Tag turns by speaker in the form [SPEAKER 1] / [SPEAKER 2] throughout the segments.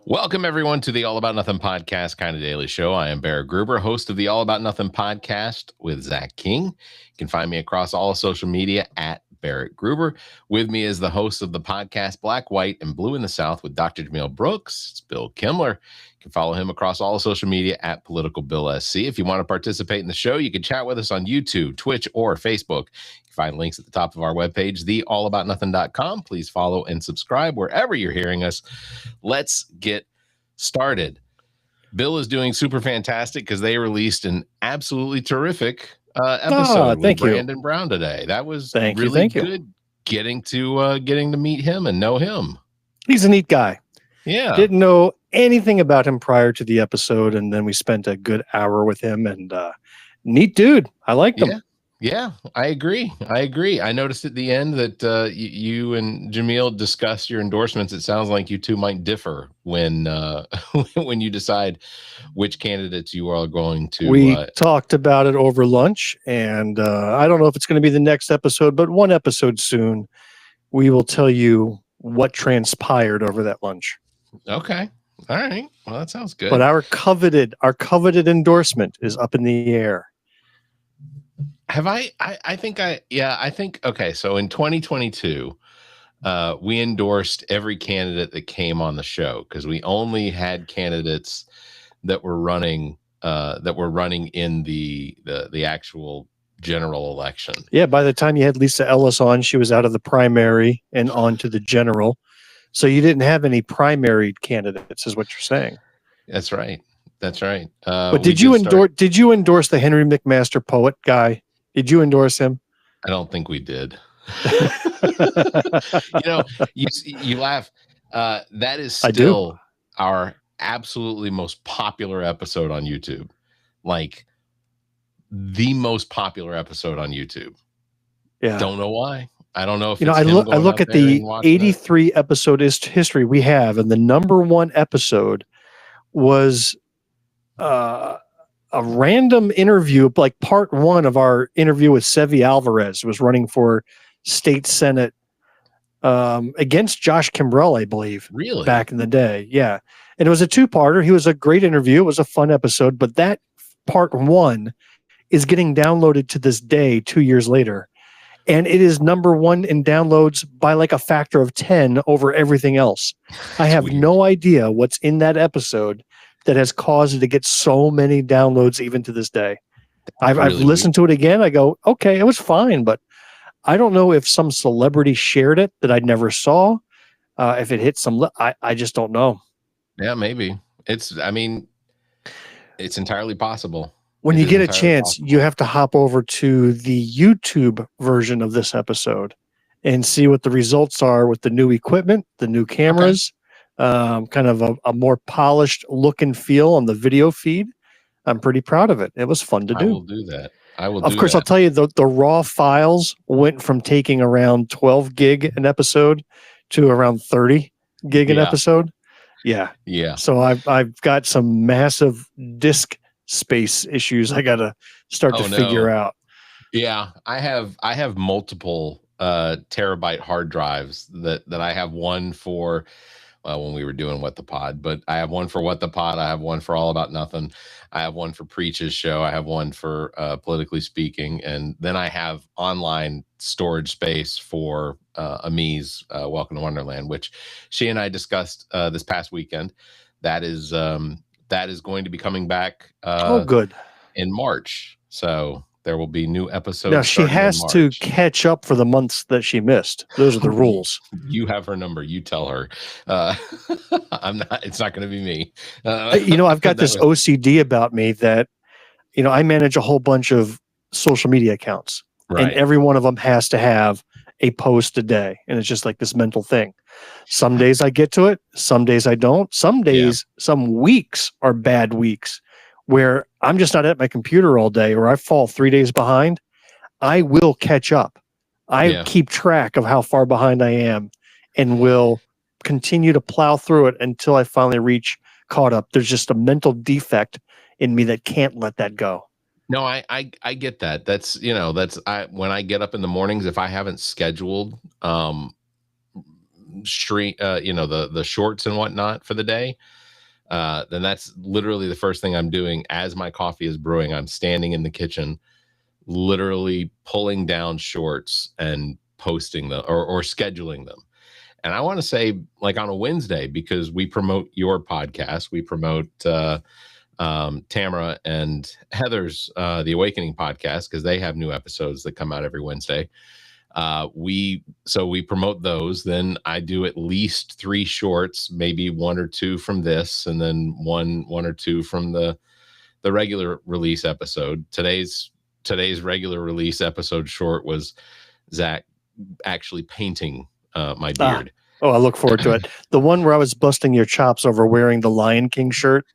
[SPEAKER 1] Welcome, everyone, to the All About Nothing podcast, kind of daily show. I am Barrett Gruber, host of the All About Nothing podcast with Zach King. You can find me across all social media at Barrett Gruber. With me is the host of the podcast Black, White, and Blue in the South with Dr. Jamil Brooks. It's Bill Kimler. You can follow him across all social media at Political Bill SC. If you want to participate in the show, you can chat with us on YouTube, Twitch, or Facebook. You can find links at the top of our webpage, theallaboutnothing.com. Please follow and subscribe wherever you're hearing us. Let's get started. Bill is doing super fantastic because they released an absolutely terrific episode with Brandon Brown today. That was really good getting to meet him and know him.
[SPEAKER 2] He's a neat guy.
[SPEAKER 1] Yeah.
[SPEAKER 2] Didn't know anything about him prior to the episode, and then we spent a good hour with him, and neat dude. I liked him.
[SPEAKER 1] Yeah, I agree. I noticed at the end that you and Jamil discussed your endorsements. It sounds like you two might differ when when you decide which candidates you are going to.
[SPEAKER 2] We talked about it over lunch, and I don't know if it's going to be the next episode, but one episode soon, we will tell you what transpired over that lunch.
[SPEAKER 1] Okay. All right. Well, that sounds good.
[SPEAKER 2] But our coveted endorsement is up in the air.
[SPEAKER 1] I think, okay. So in 2022, we endorsed every candidate that came on the show because we only had candidates that were running in the actual general election.
[SPEAKER 2] Yeah. By the time you had Lisa Ellis on, she was out of the primary and on to the general. So you didn't have any primary candidates is what you're saying.
[SPEAKER 1] That's right.
[SPEAKER 2] But did you endorse the Henry McMaster poet guy? Did you endorse him?
[SPEAKER 1] I don't think we did. You laugh. That is still our absolutely most popular episode on YouTube. Like the most popular episode on YouTube.
[SPEAKER 2] Yeah.
[SPEAKER 1] Don't know why. I don't know if
[SPEAKER 2] I look at the 83 episode history we have, and the number one episode was a random interview, like part one of our interview with Sevi Alvarez, who was running for state senate against Josh Kimbrell, I believe.
[SPEAKER 1] Really?
[SPEAKER 2] Back in the day. Yeah. And it was a two-parter. He was a great interview. It was a fun episode, but that part one is getting downloaded to this day 2 years later. And it is number one in downloads by like a factor of 10 over everything else. I have no idea what's in that episode that has caused it to get so many downloads even to this day. I've listened to it again. I go, okay, it was fine, but I don't know if some celebrity shared it that I never saw. If it hit I just don't know.
[SPEAKER 1] Yeah, maybe. It's entirely possible.
[SPEAKER 2] When you get a chance, you have to hop over to the YouTube version of this episode and see what the results are with the new equipment, the new cameras. Okay. Kind of a more polished look and feel on the video feed. I'm pretty proud of it. It was fun to do.
[SPEAKER 1] I will do that.
[SPEAKER 2] Of course, I'll tell you the raw files went from taking around 12 gig an episode to around 30 gig an episode. Yeah.
[SPEAKER 1] Yeah.
[SPEAKER 2] So I've got some massive disk space issues I got to start to figure out.
[SPEAKER 1] Yeah. I have multiple terabyte hard drives that I have one for when we were doing What the Pod, but I have one for What the Pod. I have one for All About Nothing. I have one for Preach's show. I have one for Politically Speaking. And then I have online storage space for Ami's Welcome to Wonderland, which she and I discussed this past weekend. That is going to be coming back
[SPEAKER 2] good
[SPEAKER 1] in March. So there will be new episodes.
[SPEAKER 2] Now she has to catch up for the months that she missed. Those are the rules.
[SPEAKER 1] You have her number. You tell her. It's not going to be me.
[SPEAKER 2] I've got this OCD about me that, I manage a whole bunch of social media accounts, and every one of them has to have a post a day. And it's just like this mental thing. Some days I get to it. Some days I don't. Some days, some weeks are bad weeks where I'm just not at my computer all day, or I fall 3 days behind. I will catch up. I keep track of how far behind I am and will continue to plow through it until I finally reach caught up. There's just a mental defect in me that can't let that go.
[SPEAKER 1] No, I get that. That's when I get up in the mornings, if I haven't scheduled stream, the shorts and whatnot for the day, then that's literally the first thing I'm doing as my coffee is brewing. I'm standing in the kitchen, literally pulling down shorts and posting them or scheduling them. And I want to say, like, on a Wednesday, because we promote your podcast, we promote Tamara and Heather's The Awakening podcast, because they have new episodes that come out every Wednesday. We promote those. Then I do at least 3 shorts, maybe 1 or 2 from this, and then one or 2 from the regular release episode. Today's regular release episode short was Zach actually painting my beard.
[SPEAKER 2] Oh, I look forward to it. The one where I was busting your chops over wearing the Lion King shirt,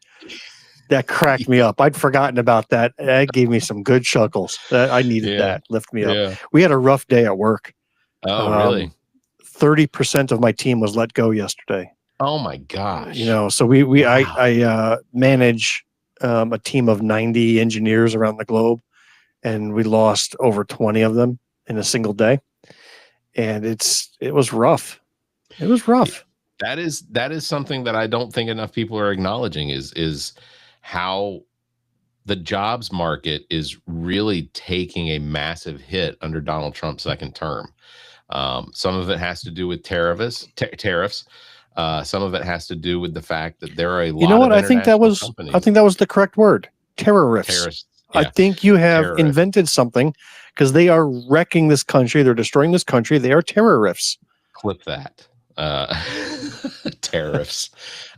[SPEAKER 2] that cracked me up. I'd forgotten about that. That gave me some good chuckles. I needed that. Lift me up. We had a rough day at work.
[SPEAKER 1] Oh, really?
[SPEAKER 2] 30% of my team was let go yesterday.
[SPEAKER 1] Oh my gosh.
[SPEAKER 2] So I manage a team of 90 engineers around the globe, and we lost over 20 of them in a single day. And it was rough. It was rough.
[SPEAKER 1] That is something that I don't think enough people are acknowledging is how the jobs market is really taking a massive hit under Donald Trump's second term. Some of it has to do with tariffs. Some of it has to do with the fact that there are a lot of international companies.
[SPEAKER 2] I think that was the correct word. Terrorists. Yeah. I think you have invented something, because they are wrecking this country. They're destroying this country. They are terrorists.
[SPEAKER 1] Clip that. Tariffs.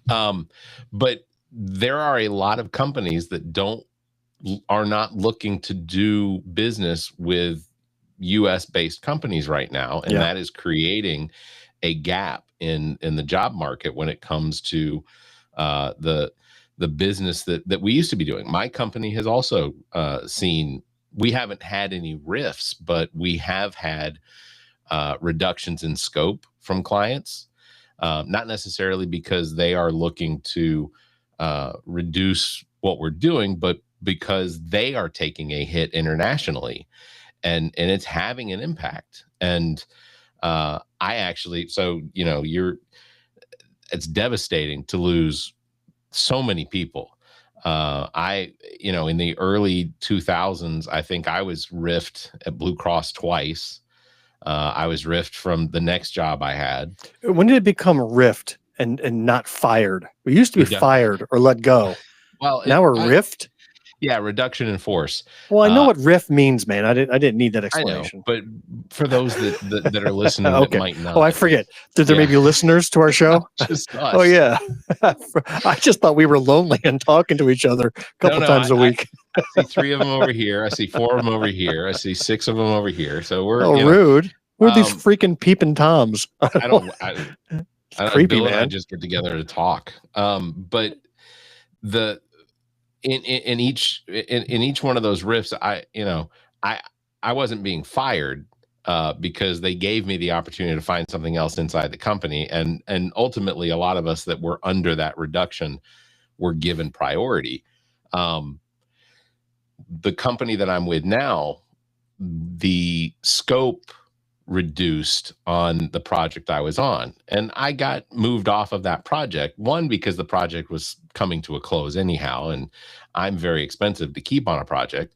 [SPEAKER 1] But there are a lot of companies that are not looking to do business with US based companies right now. And that is creating a gap in the job market when it comes to the business that we used to be doing. My company has also seen, we haven't had any rifts, but we have had reductions in scope from clients, not necessarily because they are looking to reduce what we're doing, but because they are taking a hit internationally, and it's having an impact. And I actually, it's devastating to lose so many people. In the early 2000s, I think I was riffed at Blue Cross twice. I was riffed from the next job I had.
[SPEAKER 2] When did it become riffed and not fired? We used to be fired or let go.
[SPEAKER 1] Well,
[SPEAKER 2] now we're riffed.
[SPEAKER 1] Yeah, reduction in force.
[SPEAKER 2] Well, I know what riff means, man. I didn't need that explanation.
[SPEAKER 1] I know, but for those that are listening that might not.
[SPEAKER 2] Oh, I forget. Did there maybe listeners to our show?
[SPEAKER 1] Just us.
[SPEAKER 2] Oh yeah. I just thought we were lonely and talking to each other a couple times a week.
[SPEAKER 1] I see 3 of them over here. I see 4 of them over here. I see 6 of them over here. So we're
[SPEAKER 2] rude. Who are these freaking peeping toms?
[SPEAKER 1] I don't.
[SPEAKER 2] Creepy,
[SPEAKER 1] Bill
[SPEAKER 2] man.
[SPEAKER 1] and I just get together to talk. But in each one of those riffs, I wasn't being fired because they gave me the opportunity to find something else inside the company, and ultimately a lot of us that were under that reduction were given priority. The company that I'm with now, the scope reduced on the project I was on, and I got moved off of that project. One, because the project was coming to a close anyhow, and I'm very expensive to keep on a project.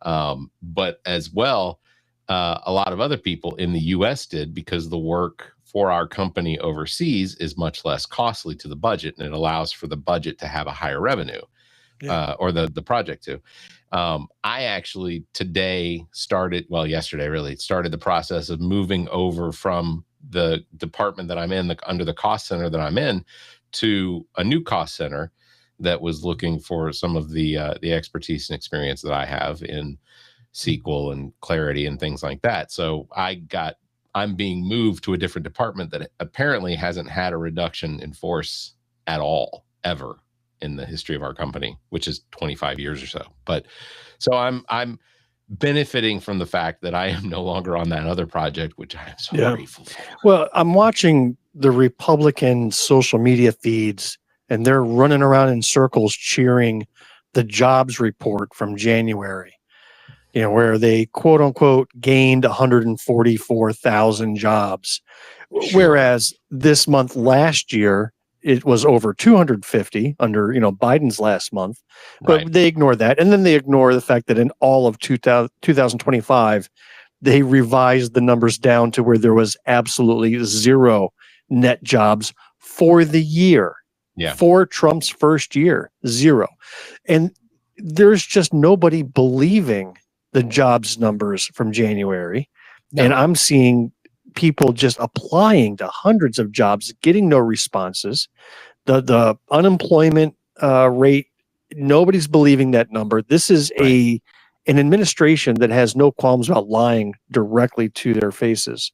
[SPEAKER 1] But as well, a lot of other people in the US did, because the work for our company overseas is much less costly to the budget, and it allows for the budget to have a higher revenue, or the project to. I actually yesterday really started the process of moving over from the department that I'm in, under the cost center that I'm in, to a new cost center that was looking for some of the expertise and experience that I have in SQL and Clarity and things like that. So I'm being moved to a different department that apparently hasn't had a reduction in force at all, ever, in the history of our company, which is 25 years or so. But so I'm benefiting from the fact that I am no longer on that other project, which I am so grateful for.
[SPEAKER 2] Well, I'm watching the Republican social media feeds, and they're running around in circles cheering the jobs report from January, where they quote unquote gained 144,000 jobs.
[SPEAKER 1] Sure.
[SPEAKER 2] Whereas this month last year, it was over 250 under, Biden's last month. But
[SPEAKER 1] Right.
[SPEAKER 2] they ignore that. And then they ignore the fact that in all of 2025, they revised the numbers down to where there was absolutely zero net jobs for the year.
[SPEAKER 1] Yeah.
[SPEAKER 2] For Trump's first year, zero. And there's just nobody believing the jobs numbers from January. No. And I'm seeing people just applying to hundreds of jobs, getting no responses. The unemployment rate, nobody's believing that number. This is an administration that has no qualms about lying directly to their faces.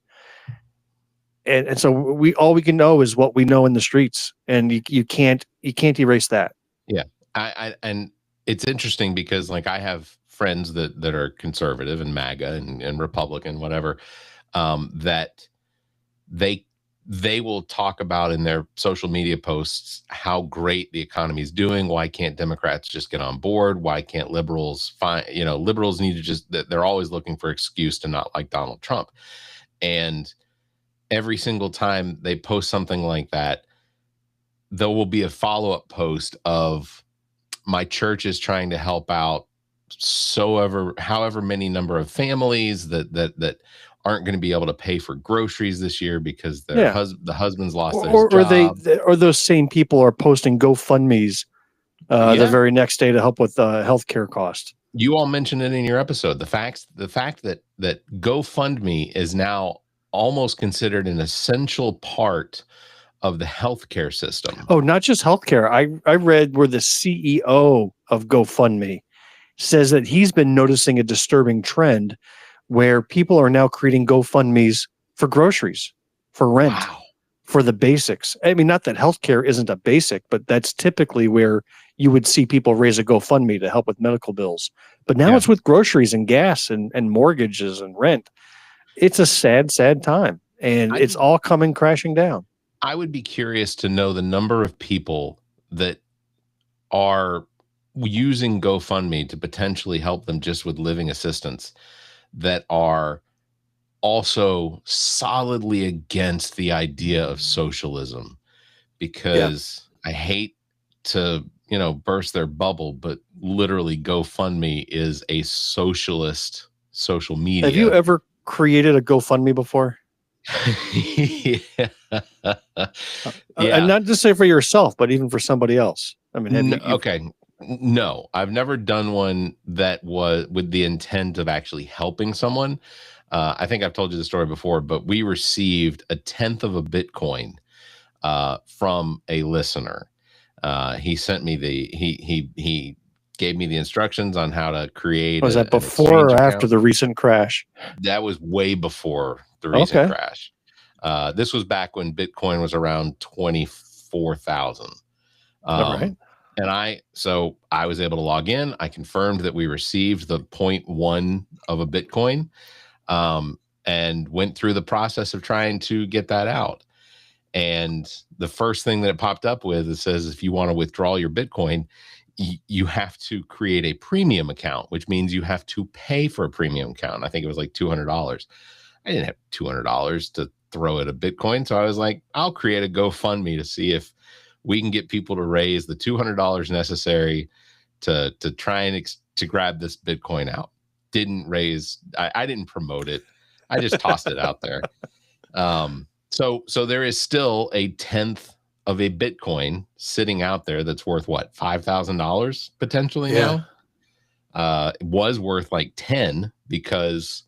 [SPEAKER 2] And so all we can know is what we know in the streets, and you can't erase that.
[SPEAKER 1] Yeah. And it's interesting because like I have friends that are conservative and MAGA and Republican, whatever, that they will talk about in their social media posts how great the economy is doing. Why can't Democrats just get on board? Why can't liberals liberals need to just, they're always looking for excuse to not like Donald Trump. And every single time they post something like that, there will be a follow-up post of, my church is trying to help out however many number of families that aren't going to be able to pay for groceries this year because the husband's lost his job.
[SPEAKER 2] Or those same people are posting GoFundMes the very next day to help with healthcare costs.
[SPEAKER 1] You all mentioned it in your episode. The fact that GoFundMe is now almost considered an essential part of the healthcare system.
[SPEAKER 2] Oh, not just healthcare. I read where the CEO of GoFundMe says that he's been noticing a disturbing trend where people are now creating GoFundMes for groceries, for rent, for the basics. I mean, not that healthcare isn't a basic, but that's typically where you would see people raise a GoFundMe to help with medical bills. But now it's with groceries and gas and mortgages and rent. It's a sad, sad time. And it's all coming crashing down.
[SPEAKER 1] I would be curious to know the number of people that are using GoFundMe to potentially help them just with living assistance that are also solidly against the idea of socialism, because I hate to, burst their bubble, but literally GoFundMe is a socialist social media.
[SPEAKER 2] Have you ever created a GoFundMe before? And not just say for yourself, but even for somebody else. I mean,
[SPEAKER 1] no, I've never done one that was with the intent of actually helping someone. I think I've told you the story before, but we received 1/10 of a Bitcoin from a listener. He sent me he gave me the instructions on how to create.
[SPEAKER 2] Was that before or after the recent crash?
[SPEAKER 1] That was way before the recent crash. This was back when Bitcoin was around 24,000.
[SPEAKER 2] All right.
[SPEAKER 1] And so I was able to log in. I confirmed that we received the 0.1 of a Bitcoin, and went through the process of trying to get that out. And the first thing that it popped up with, it says, if you want to withdraw your Bitcoin, you have to create a premium account, which means you have to pay for a premium account. I think it was like $200. I didn't have $200 to throw at a Bitcoin. So I was like, I'll create a GoFundMe to see if we can get people to raise the $200 necessary to try and to grab this Bitcoin out. Didn't raise, I didn't promote it. I just tossed it out there. So there is still 1/10 of a Bitcoin sitting out there that's worth what, $5,000 potentially now? It was worth like 10 because.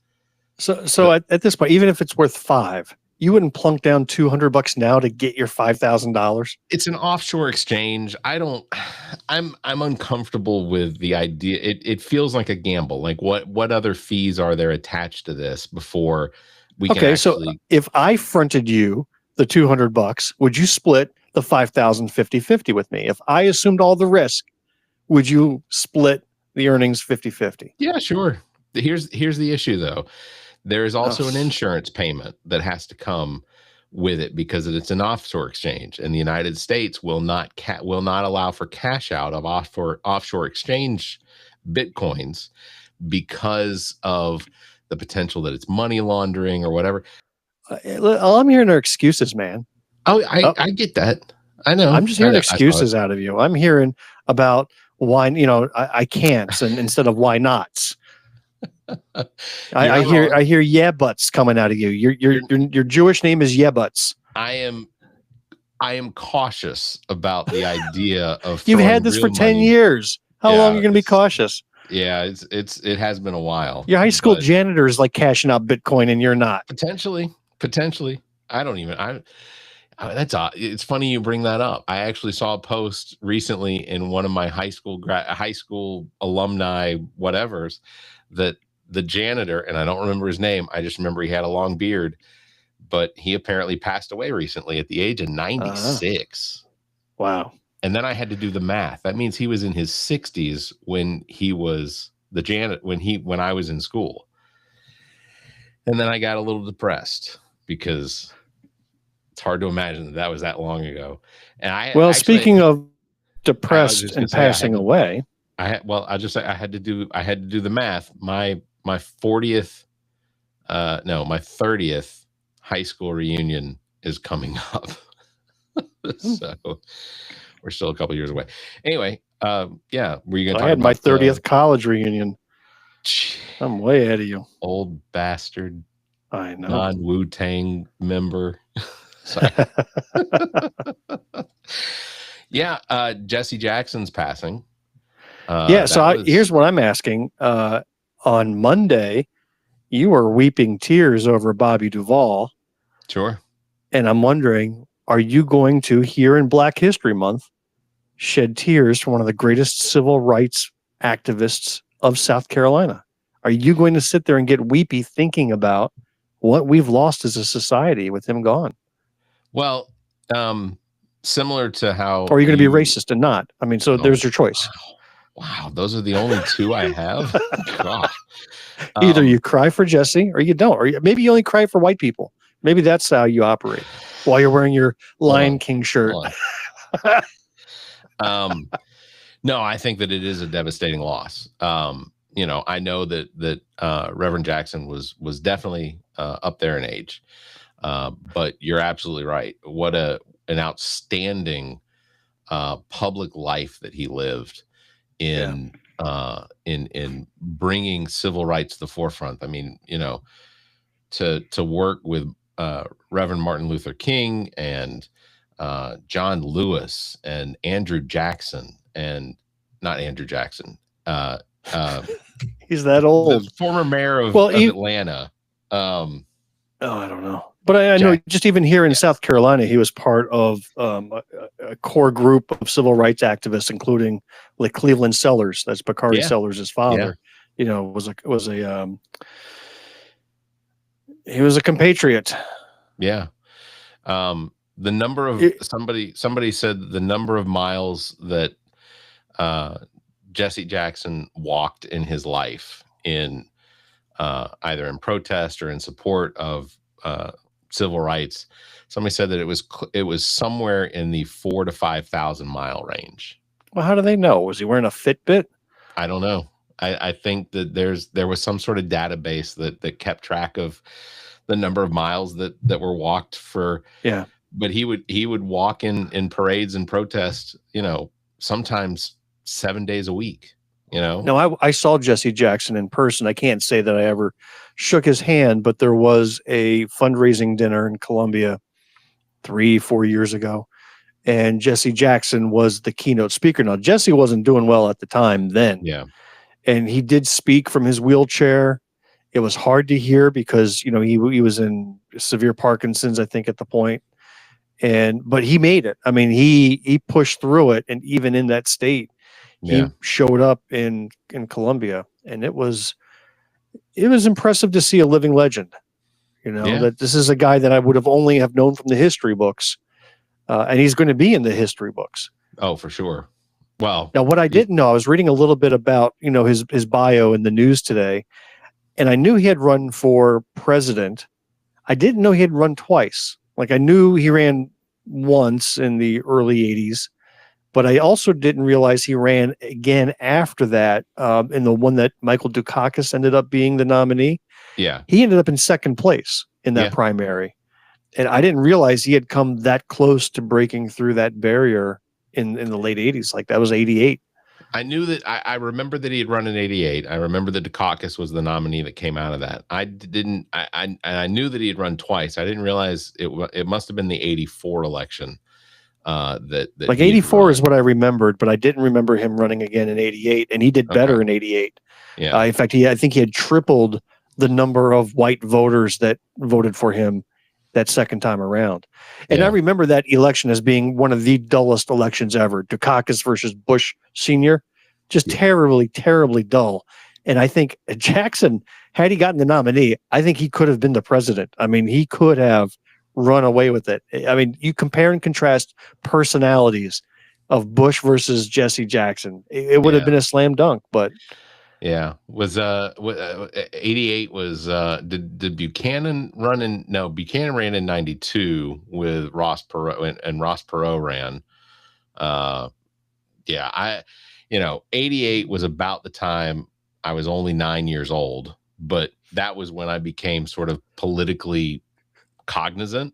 [SPEAKER 2] So at this point, even if it's worth 5, you wouldn't plunk down $200 now to get your $5,000.
[SPEAKER 1] It's an offshore exchange. I'm uncomfortable with the idea. It feels like a gamble. Like what other fees are there attached to this before we can actually.
[SPEAKER 2] So if I fronted you the $200, would you split the 5,000 50-50 with me? If I assumed all the risk, would you split the earnings 50-50?
[SPEAKER 1] Yeah, sure. Here's the issue though. There is also an insurance payment that has to come with it because it's an offshore exchange, and the United States will not allow for cash out of offshore exchange Bitcoins because of the potential that it's money laundering or whatever.
[SPEAKER 2] All I'm hearing are excuses, man.
[SPEAKER 1] Oh, I get that. I know.
[SPEAKER 2] I'm just hearing excuses out of you. I'm hearing about why, I can't, and instead of why nots. I hear yeah buts coming out of you. Your Jewish name is yeah buts.
[SPEAKER 1] I am cautious about the idea of
[SPEAKER 2] you've had this for 10 years. How long are you going to be cautious?
[SPEAKER 1] Yeah, it has been a while.
[SPEAKER 2] Your high school janitor is like cashing out Bitcoin and you're not.
[SPEAKER 1] Potentially. That's odd. It's funny you bring that up. I actually saw a post recently in one of my high school alumni whatevers that the janitor, and I don't remember his name, I just remember he had a long beard, but he apparently passed away recently at the age of 96.
[SPEAKER 2] Wow.
[SPEAKER 1] And then I had to do the math. That means he was in his 60s when he was the janitor, when I was in school. And then I got a little depressed because it's hard to imagine that was that long ago. And
[SPEAKER 2] speaking of depressed and passing away,
[SPEAKER 1] I had to do the math. My 30th high school reunion is coming up. So we're still a couple years away. Anyway, yeah, were you going to talk about?
[SPEAKER 2] I had my 30th college reunion. I'm way ahead of you.
[SPEAKER 1] Old bastard.
[SPEAKER 2] I know.
[SPEAKER 1] Non-Wu-Tang member. Sorry. Yeah, Jesse Jackson's passing.
[SPEAKER 2] Here's what I'm asking. On Monday, you were weeping tears over Bobby Duvall.
[SPEAKER 1] Sure.
[SPEAKER 2] And I'm wondering, are you going to, here in Black History Month, shed tears for one of the greatest civil rights activists of South Carolina? Are you going to sit there and get weepy thinking about what we've lost as a society with him gone?
[SPEAKER 1] Well, similar to how...
[SPEAKER 2] Or are you going to be racist and not? I mean, there's your choice.
[SPEAKER 1] Wow, those are the only two I have? God.
[SPEAKER 2] Either you cry for Jesse or you don't. Or maybe you only cry for white people. Maybe that's how you operate while you're wearing your Lion King shirt.
[SPEAKER 1] No, I think that it is a devastating loss. I know that Reverend Jackson was definitely up there in age, but you're absolutely right. What an outstanding public life that he lived in bringing civil rights to the forefront. I mean, to work with Reverend Martin Luther King and John Lewis and Andrew Jackson, and not Andrew Jackson.
[SPEAKER 2] He's that old.
[SPEAKER 1] The former mayor of Atlanta.
[SPEAKER 2] I don't know. But I know just even here in South Carolina, he was part of a core group of civil rights activists, including like Cleveland Sellers. That's Bacardi Sellers' father. He was a compatriot.
[SPEAKER 1] Yeah. The number of somebody said the number of miles that Jesse Jackson walked in his life in either in protest or in support of civil rights. Somebody said that it was somewhere in the 4,000 to 5,000 mile range.
[SPEAKER 2] Well, how do they know? Was he wearing a Fitbit?
[SPEAKER 1] I don't know. I think that there was some sort of database that kept track of the number of miles that were walked for.
[SPEAKER 2] Yeah.
[SPEAKER 1] But he would walk in parades and protests, sometimes 7 days a week,
[SPEAKER 2] No, I saw Jesse Jackson in person. I can't say that I ever shook his hand, but there was a fundraising dinner in Columbia 3-4 years ago, and Jesse Jackson was the keynote speaker. Now, Jesse wasn't doing well at the time then.
[SPEAKER 1] Yeah.
[SPEAKER 2] And he did speak from his wheelchair. It was hard to hear because, he was in severe Parkinson's, I think, at the point. But he made it. I mean, he pushed through it. And even in that state, he showed up in Columbia, and it was impressive to see a living legend, that this is a guy that I would have only have known from the history books. And he's going to be in the history books.
[SPEAKER 1] Oh, for sure. Well,
[SPEAKER 2] now what I didn't know, I was reading a little bit about, his bio in the news today, and I knew he had run for president. I didn't know he had run twice. Like, I knew he ran once in the early 80s, but I also didn't realize he ran again after that, in the one that Michael Dukakis ended up being the nominee.
[SPEAKER 1] Yeah.
[SPEAKER 2] He ended up in second place in that primary. And I didn't realize he had come that close to breaking through that barrier in the late 80s. Like that was 88.
[SPEAKER 1] I knew that I remember that he had run in 88. I remember that Dukakis was the nominee that came out of that. I knew that he had run twice. I didn't realize it must have been the 84 election. That
[SPEAKER 2] like 84 is what I remembered, but I didn't remember him running again in 88, and he did better in 88.
[SPEAKER 1] Yeah.
[SPEAKER 2] In fact, I think he had tripled the number of white voters that voted for him that second time around. And I remember that election as being one of the dullest elections ever. Dukakis versus Bush Sr. Just terribly, terribly dull. And I think Jackson, had he gotten the nominee, I think he could have been the president. I mean, he could have run away with it. I mean, you compare and contrast personalities of Bush versus Jesse Jackson. It would have been a slam dunk, but
[SPEAKER 1] was 88 was did Buchanan run in? No, Buchanan ran in 92 with Ross Perot, and Ross Perot ran. 88 was about the time I was only 9 years old, but that was when I became sort of politically cognizant,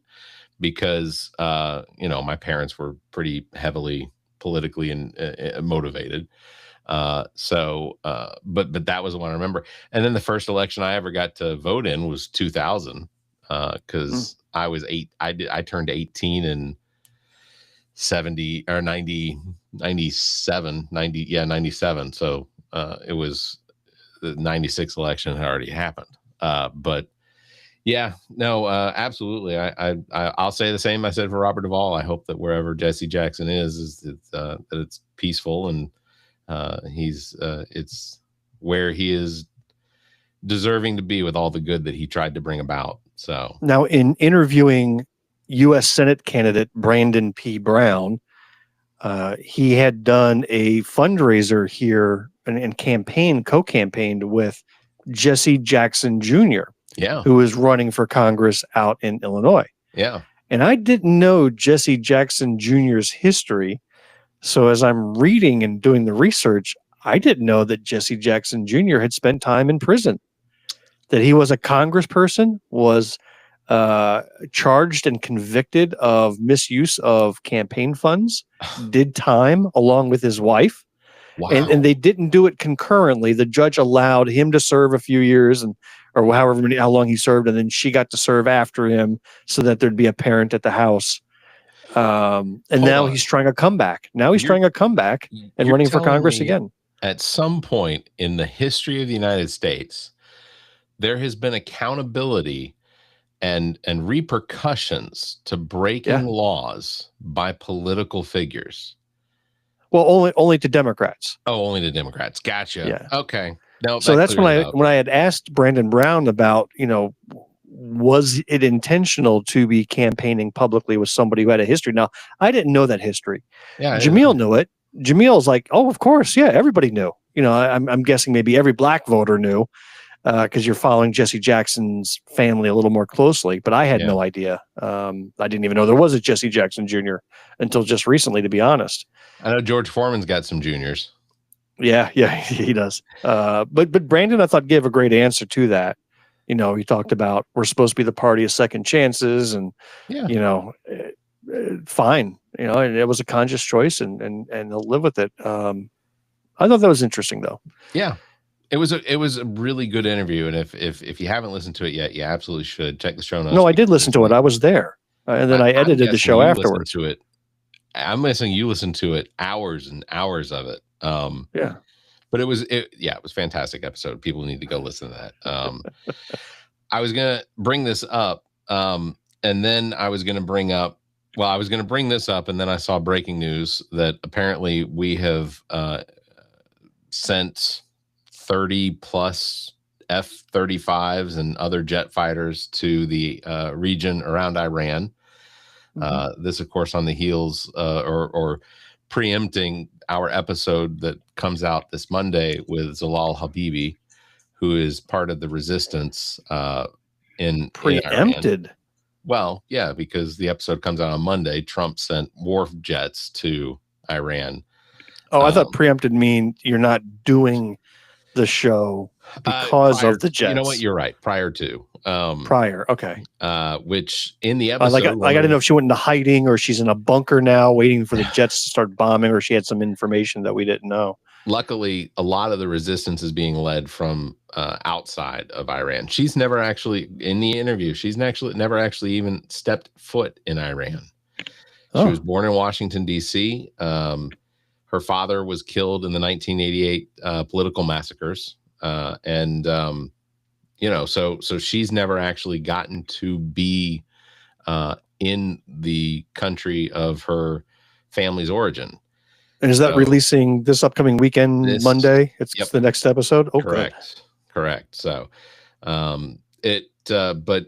[SPEAKER 1] because my parents were pretty heavily politically and motivated. But that was the one I remember. And then the first election I ever got to vote in was 2000, because I was 8. I turned 18 in 70 or 90, 97, 97. So it was the 96 election had already happened. Absolutely. I'll say the same I said for Robert Duvall. I hope that wherever Jesse Jackson is that it's peaceful, and it's where he is deserving to be with all the good that he tried to bring about. So
[SPEAKER 2] now, in interviewing U.S. Senate candidate Brandon P. Brown, he had done a fundraiser here and co-campaigned with Jesse Jackson Jr., who was running for Congress out in Illinois.
[SPEAKER 1] Yeah.
[SPEAKER 2] And I didn't know Jesse Jackson Jr.'s history. So as I'm reading and doing the research, I didn't know that Jesse Jackson Jr. had spent time in prison, that he was a congressperson, was charged and convicted of misuse of campaign funds, did time along with his wife.
[SPEAKER 1] Wow.
[SPEAKER 2] And they didn't do it concurrently. The judge allowed him to serve a few years or how long he served, and then she got to serve after him so that there'd be a parent at the house. He's trying a comeback. Now he's trying a comeback and running for Congress again.
[SPEAKER 1] At some point in the history of the United States, there has been accountability and repercussions to breaking laws by political figures.
[SPEAKER 2] Well, only to Democrats.
[SPEAKER 1] Oh, only to Democrats. Gotcha.
[SPEAKER 2] Yeah.
[SPEAKER 1] Okay. No.
[SPEAKER 2] So that's when I had asked Brandon Brown about, was it intentional to be campaigning publicly with somebody who had a history? Now, I didn't know that history.
[SPEAKER 1] Yeah.
[SPEAKER 2] Jamil knew it. Jamil's like, oh, of course. Yeah, everybody knew. I'm guessing maybe every black voter knew, because you're following Jesse Jackson's family a little more closely. But I had no idea. I didn't even know there was a Jesse Jackson Jr. until just recently, to be honest.
[SPEAKER 1] I know George Foreman's got some juniors.
[SPEAKER 2] Yeah, he does. But Brandon, I thought, gave a great answer to that. He talked about we're supposed to be the party of second chances, and fine. And it was a conscious choice, and they'll live with it. I thought that was interesting, though.
[SPEAKER 1] Yeah, it was a really good interview, and if you haven't listened to it yet, you absolutely should check the show notes.
[SPEAKER 2] No, I did listen to it. I was there, and then I edited the show afterwards.
[SPEAKER 1] To it. I'm guessing you listened to it, hours and hours of it. But it was a fantastic episode. People need to go listen to that. I was gonna bring this up, and then I was gonna bring this up, and then I saw breaking news that apparently we have sent 30 plus F-35s and other jet fighters to the region around Iran. This, of course, on the heels or preempting our episode that comes out this Monday with Zalal Habibi, who is part of the resistance in
[SPEAKER 2] preempted.
[SPEAKER 1] Iran. Well, yeah, because the episode comes out on Monday. Trump sent war jets to Iran.
[SPEAKER 2] Oh, I thought preempted mean you're not doing the show because of the jets.
[SPEAKER 1] You know what? You're right. Prior to.
[SPEAKER 2] Okay.
[SPEAKER 1] Which in the episode,
[SPEAKER 2] I got to know if she went into hiding or she's in a bunker now, waiting for the jets to start bombing, or she had some information that we didn't know.
[SPEAKER 1] Luckily, a lot of the resistance is being led from outside of Iran. She's never actually, in the interview, never actually even stepped foot in Iran. She was born in Washington, D.C. Her father was killed in the 1988 political massacres. So she's never actually gotten to be in the country of her family's origin.
[SPEAKER 2] And is that releasing this upcoming weekend, Monday? It's the next episode? Oh,
[SPEAKER 1] correct. Good. Correct. So but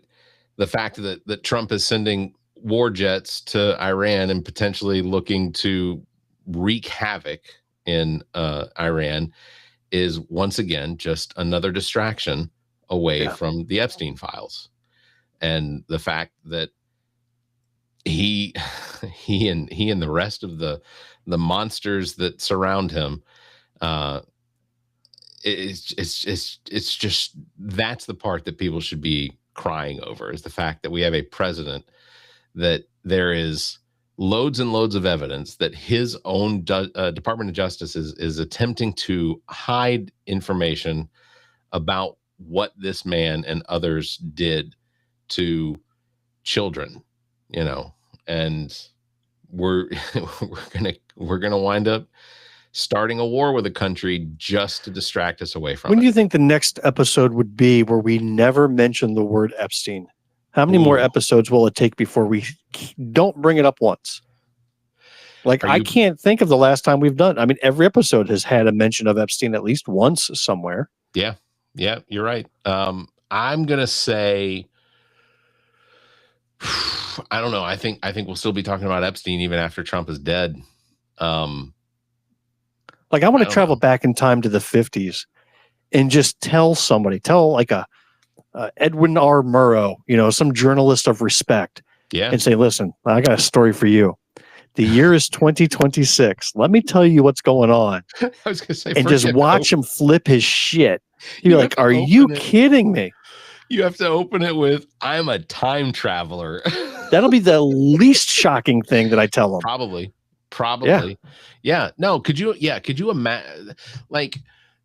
[SPEAKER 1] the fact that Trump is sending war jets to Iran and potentially looking to wreak havoc in Iran is once again just another distraction away from the Epstein files. And the fact that he and the rest of the monsters that surround him, it's just, that's the part that people should be crying over, is the fact that we have a president that there is loads and loads of evidence that his own Department of Justice is attempting to hide information about what this man and others did to children, and we're gonna wind up starting a war with a country just to distract us away from it.
[SPEAKER 2] When do you think the next episode would be where we never mention the word Epstein? How many more episodes will it take before we don't bring it up once? I can't think of the last time we've done. I mean, every episode has had a mention of Epstein at least once somewhere.
[SPEAKER 1] Yeah, you're right. I'm gonna say, I don't know. I think we'll still be talking about Epstein even after Trump is dead.
[SPEAKER 2] I want to travel back in time to the 50s and just tell Edwin R. Murrow, some journalist of respect, and say, listen, I got a story for you. The year is 2026. Let me tell you what's going on.
[SPEAKER 1] I was going to say,
[SPEAKER 2] and just watch him flip his shit. You're like, are you kidding me?
[SPEAKER 1] You have to open it with, I'm a time traveler.
[SPEAKER 2] That'll be the least shocking thing that I tell him.
[SPEAKER 1] Probably. Yeah. No, could you imagine,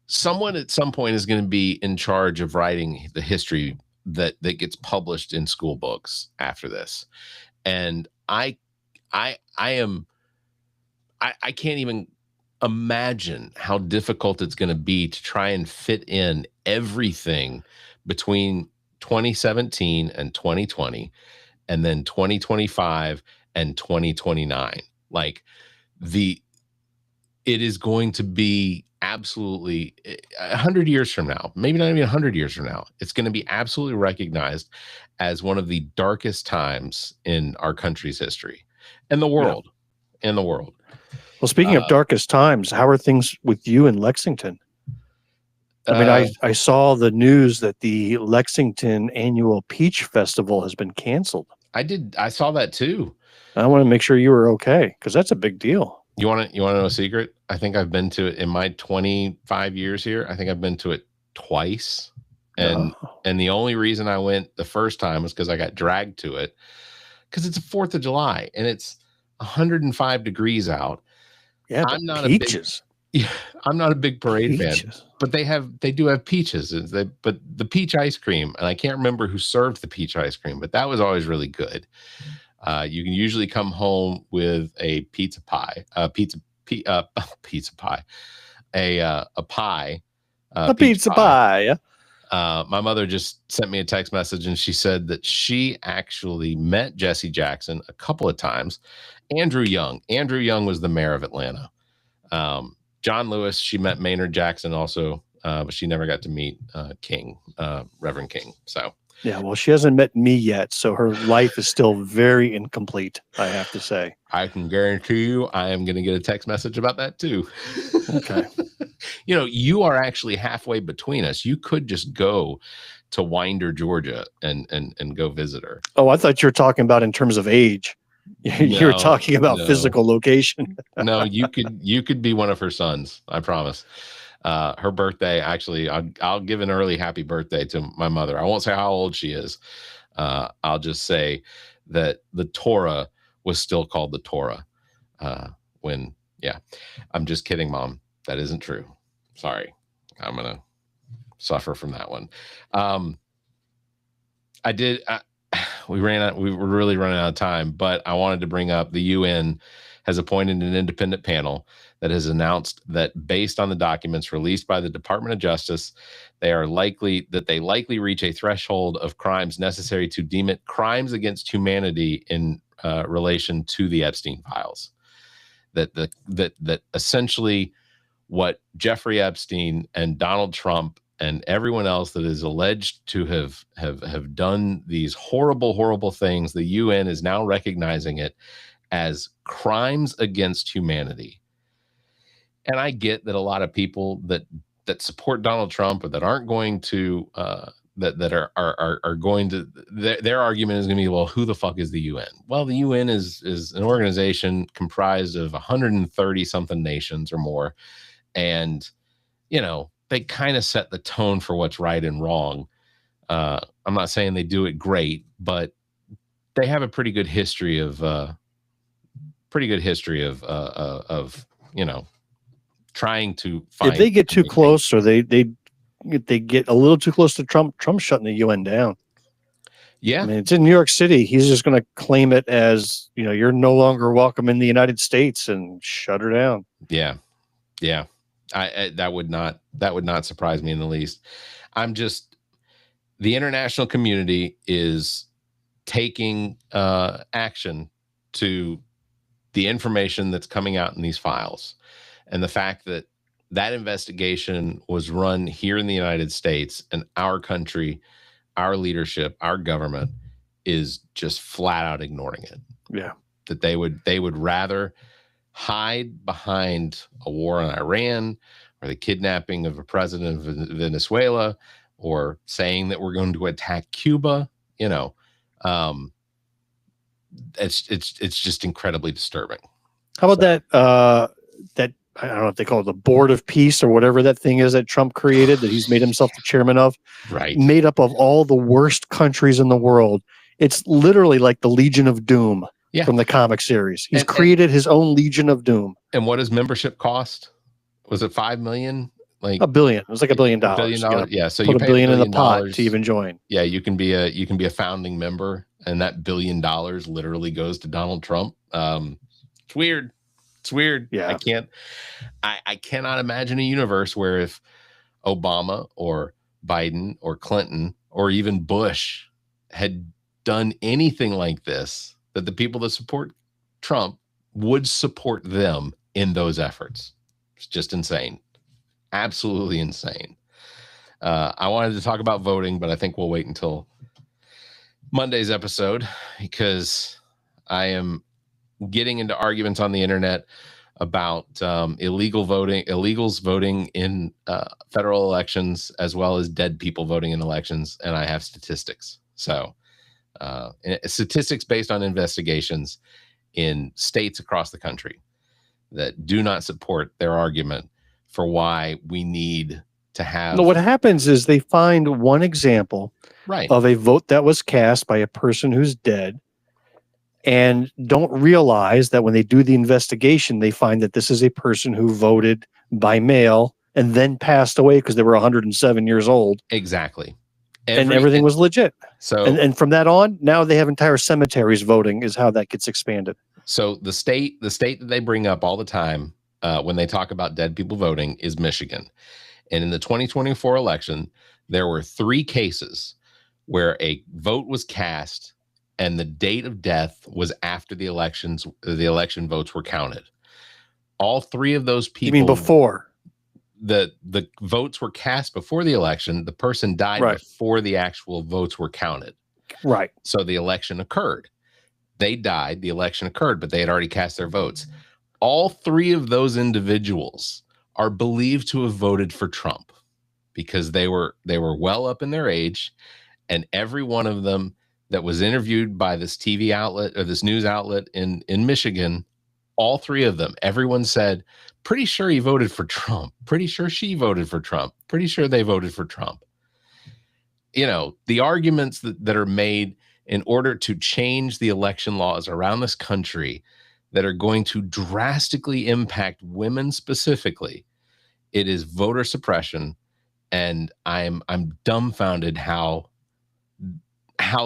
[SPEAKER 1] someone at some point is going to be in charge of writing the history that gets published in school books after this. And I can't even imagine how difficult it's going to be to try and fit in everything between 2017 and 2020, and then 2025 and 2029. It is going to be absolutely 100 years from now, maybe not even 100 years from now, it's going to be absolutely recognized as one of the darkest times in our country's history and the world. Well,
[SPEAKER 2] speaking of darkest times, how are things with you in Lexington? I mean, I saw the news that the Lexington annual Peach Festival has been canceled.
[SPEAKER 1] I saw that too.
[SPEAKER 2] I want to make sure you were okay, because that's a big deal.
[SPEAKER 1] You want to know a secret? I think I've been to it in my 25 years here. I think I've been to it twice. And the only reason I went the first time was because I got dragged to it, because it's the 4th of July and it's 105 degrees out.
[SPEAKER 2] Yeah, I'm not peaches.
[SPEAKER 1] I'm not a big parade fan, but they do have peaches. But the peach ice cream, and I can't remember who served the peach ice cream, but that was always really good. You can usually come home with a pizza pie, a pizza pie. My mother just sent me a text message, and she said that she actually met Jesse Jackson a couple of times. Andrew Young was the mayor of Atlanta. John Lewis, she met Maynard Jackson also, but she never got to meet King, Reverend King. So.
[SPEAKER 2] Yeah, well, she hasn't met me yet, so her life is still very incomplete, I have to say.
[SPEAKER 1] I can guarantee you I am going to get a text message about that too.
[SPEAKER 2] Okay.
[SPEAKER 1] You are actually halfway between us. You could just go to Winder, Georgia and go visit her.
[SPEAKER 2] Oh, I thought you were talking about in terms of age. You were talking about physical location.
[SPEAKER 1] No, you could be one of her sons, I promise. Her birthday, actually, I'll give an early happy birthday to my mother. I won't say how old she is. I'll just say that the Torah was still called the Torah yeah. I'm just kidding, Mom. That isn't true. Sorry. I'm going to suffer from that one. We were really running out of time, but I wanted to bring up the UN has appointed an independent panel that has announced that based on the documents released by the Department of Justice, they likely reach a threshold of crimes necessary to deem it crimes against humanity in relation to the Epstein files. That essentially what Jeffrey Epstein and Donald Trump and everyone else that is alleged to have done these horrible things, the UN is now recognizing it as crimes against humanity. And I get that a lot of people that support Donald Trump or that aren't going to that are going to their argument is going to be, well, who the fuck is the UN? Well, the UN is an organization comprised of 130 something nations or more, and they kind of set the tone for what's right and wrong. I'm not saying they do it great, but they have a pretty good history of trying to find.
[SPEAKER 2] If they get too close or they get a little too close to Trump, Trump's shutting the UN down.
[SPEAKER 1] Yeah.
[SPEAKER 2] I mean, it's in New York City. He's just going to claim it as, you're no longer welcome in the United States and shut her down.
[SPEAKER 1] Yeah. Yeah. That would not surprise me in the least. The international community is taking action to the information that's coming out in these files. And the fact that investigation was run here in the United States, and our country, our leadership, our government is just flat out ignoring it.
[SPEAKER 2] Yeah.
[SPEAKER 1] That they would rather hide behind a war in Iran or the kidnapping of a president of Venezuela or saying that we're going to attack Cuba. It's just incredibly disturbing.
[SPEAKER 2] How about that I don't know if they call it the Board of Peace or whatever that thing is that Trump created, that he's made himself the chairman of,
[SPEAKER 1] right?
[SPEAKER 2] Made up of all the worst countries in the world. It's literally like the Legion of Doom from the comic series. He's created his own Legion of Doom.
[SPEAKER 1] And what does membership cost? Was it $5 million? Like
[SPEAKER 2] $1 billion. It was like $1 billion.
[SPEAKER 1] $1 billion. Yeah. So you
[SPEAKER 2] put $1 billion in the pot to even join.
[SPEAKER 1] Yeah. You can be a founding member, and that $1 billion literally goes to Donald Trump. It's weird. It's weird.
[SPEAKER 2] Yeah.
[SPEAKER 1] I cannot imagine a universe where if Obama or Biden or Clinton or even Bush had done anything like this, that the people that support Trump would support them in those efforts. It's just insane. Absolutely insane. I wanted to talk about voting, but I think we'll wait until Monday's episode, because I am getting into arguments on the internet about illegals voting in federal elections, as well as dead people voting in elections. And I have statistics. So statistics based on investigations in states across the country that do not support their argument for why we need to have.
[SPEAKER 2] No, what happens is they find one example of a vote that was cast by a person who's dead, and don't realize that when they do the investigation, they find that this is a person who voted by mail and then passed away because they were 107 years old.
[SPEAKER 1] Exactly.
[SPEAKER 2] And everything was legit.
[SPEAKER 1] So,
[SPEAKER 2] and from that on, now they have entire cemeteries voting is how that gets expanded.
[SPEAKER 1] So the state that they bring up all the time when they talk about dead people voting is Michigan. And in the 2024 election, there were 3 cases where a vote was cast and the date of death was after the election votes were counted. All 3 of those people.
[SPEAKER 2] You mean before?
[SPEAKER 1] The votes were cast before the election. The person died before the actual votes were counted.
[SPEAKER 2] Right.
[SPEAKER 1] So the election occurred. They died. The election occurred, but they had already cast their votes. All 3 of those individuals are believed to have voted for Trump because they were well up in their age, and every one of them that was interviewed by this TV outlet or this news outlet in Michigan all three of them, everyone said, pretty sure he voted for Trump. Pretty sure she voted for Trump. Pretty sure they voted for Trump. You know, the arguments that are made in order to change the election laws around this country that are going to drastically impact women specifically, it is voter suppression. And I'm dumbfounded how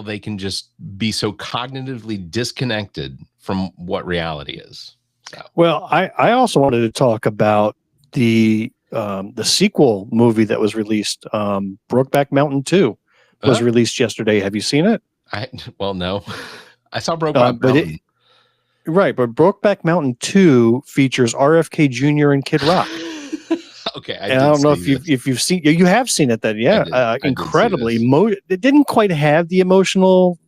[SPEAKER 1] they can just be so cognitively disconnected from what reality is. So.
[SPEAKER 2] Well, I also wanted to talk about the sequel movie that was released. Brokeback Mountain 2 was released yesterday. Have you seen it?
[SPEAKER 1] Well, no. I saw Brokeback Mountain.
[SPEAKER 2] Right, but Brokeback Mountain 2 features RFK Jr. and Kid Rock.
[SPEAKER 1] Okay,
[SPEAKER 2] I don't know if you've seen, you have seen it then, yeah. Incredibly, it didn't quite have the emotional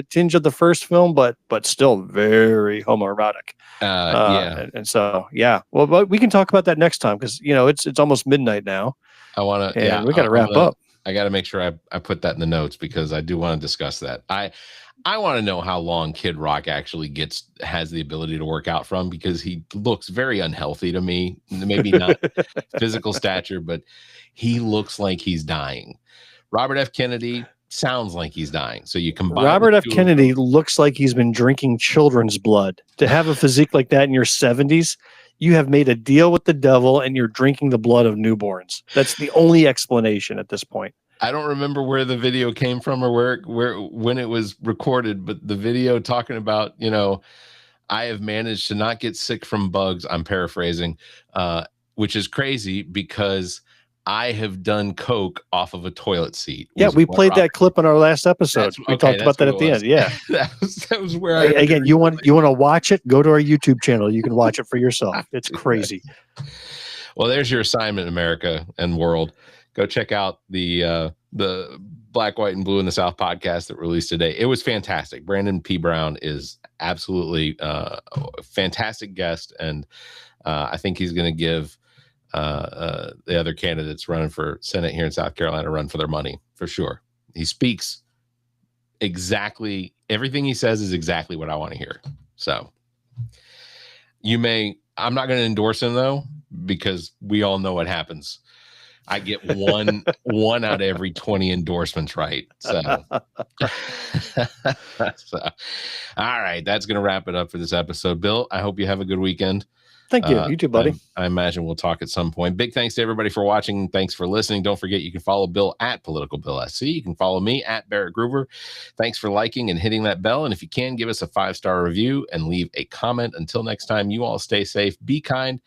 [SPEAKER 2] tinge of the first film, but still very homoerotic.
[SPEAKER 1] Yeah,
[SPEAKER 2] and so yeah. Well, but we can talk about that next time because it's almost midnight now.
[SPEAKER 1] I want to,
[SPEAKER 2] we got to wrap up.
[SPEAKER 1] I got to make sure I put that in the notes because I do want to discuss that. I want to know how long Kid Rock actually has the ability to work out from, because he looks very unhealthy to me. Maybe not physical stature, but he looks like he's dying. Robert F. Kennedy sounds like he's dying. So you combine
[SPEAKER 2] Robert F. Kennedy looks like he's been drinking children's blood. To have a physique like that in your 70s, you have made a deal with the devil and you're drinking the blood of newborns. That's the only explanation at this point.
[SPEAKER 1] I don't remember where the video came from or when it was recorded, but the video talking about, I have managed to not get sick from bugs. I'm paraphrasing, which is crazy because I have done coke off of a toilet seat.
[SPEAKER 2] Yeah, we played that clip in our last episode. We talked about that at the end. Yeah,
[SPEAKER 1] that was where
[SPEAKER 2] again, you want to watch it? Go to our YouTube channel. You can watch it for yourself. It's crazy.
[SPEAKER 1] Well, there's your assignment, America and world. Go check out the Black, White, and Blue in the South podcast that released today. It was fantastic. Brandon P. Brown is absolutely a fantastic guest, and I think he's going to give the other candidates running for Senate here in South Carolina a run for their money, for sure. He speaks exactly, everything he says is exactly what I want to hear. So I'm not going to endorse him though, because we all know what happens. I get one out of every 20 endorsements right. So, all right, that's going to wrap it up for this episode. Bill, I hope you have a good weekend.
[SPEAKER 2] Thank you. You too, buddy.
[SPEAKER 1] I imagine we'll talk at some point. Big thanks to everybody for watching. Thanks for listening. Don't forget, you can follow Bill at Political Bill SC. You can follow me at Barrett Gruber. Thanks for liking and hitting that bell. And if you can, give us a 5-star review and leave a comment. Until next time, you all stay safe, be kind,